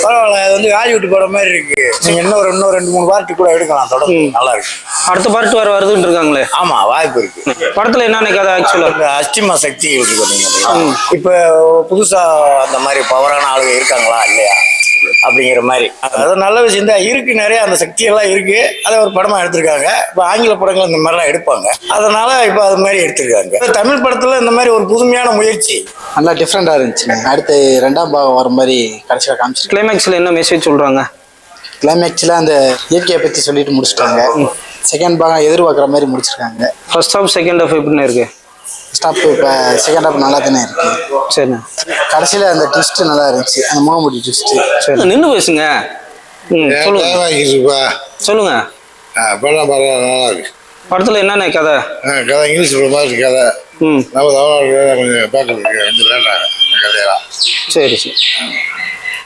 பரவாயில்ல, அது வந்து ஹாலிவுட் படம் மாதிரி இருக்கு. நீங்க இன்னும் 2-3 பார்ட்டு கூட எடுக்கலாம், தொடர்ந்து நல்லா இருக்கு. அடுத்த பார்ட் வேற வருதுன்னு இருக்காங்களே. ஆமா, வாய்ப்பு இருக்கு. படத்துல என்னென்ன கதை ஆக்சுவலா? அஷ்டிமா சக்தி இருக்கு பாத்தீங்கன்னா, இப்ப புதுசா அந்த மாதிரி பவரான ஆளுங்க இருக்காங்களா இல்லையா அப்படிங்கிற மாதிரி. அது நல்ல விஷயம் தான் இருக்கு. நிறைய அந்த சக்தி எல்லாம் இருக்கு. அதை ஒரு படமா எடுத்திருக்காங்க. இப்ப ஆங்கில படங்கள் இந்த மாதிரிலாம் எடுப்பாங்க, அதனால இப்ப அது மாதிரி எடுத்திருக்காங்க. தமிழ் படத்துல இந்த மாதிரி ஒரு புதுமையான முயற்சி நல்லா டிஃப்ரெண்டா இருந்துச்சு. அடுத்து 2ஆம் பாகம் வர மாதிரி கடைசியாக காமிச்சு. கிளைமேக்ஸ்ல என்ன மெசேஜ் சொல்றாங்க? கிளைமேக்ஸ்ல அந்த இயற்கையை பத்தி சொல்லிட்டு முடிச்சிட்டாங்க. செகண்ட் பாகம் எதிர்பார்க்குற மாதிரி முடிச்சிருக்காங்க. ஃபர்ஸ்ட் ஹாஃப் செகண்ட் ஹாஃப் எப்படின்னு இருக்கு? ஸ்டாப் இப்போ செகண்ட் ஹாஃப் நல்லா தானே இருக்கு. சரிண்ணா. கடைசியில் அந்த ட்விஸ்ட் நல்லா இருந்துச்சு, அந்த முகமுடி ட்விஸ்ட். சரி, நின்று பேசுங்க. சொல்லுங்க சொல்லுங்க. படம் நல்லா இருக்கு. படத்துல என்னென்ன கதை? கதை இங்கிலீஷ் மாதிரி கதை. நம்ம தமிழ்நாடு கொஞ்சம் பார்க்கறதுக்கு கொஞ்சம் லேட்டாக கதையெல்லாம். சரி சரி.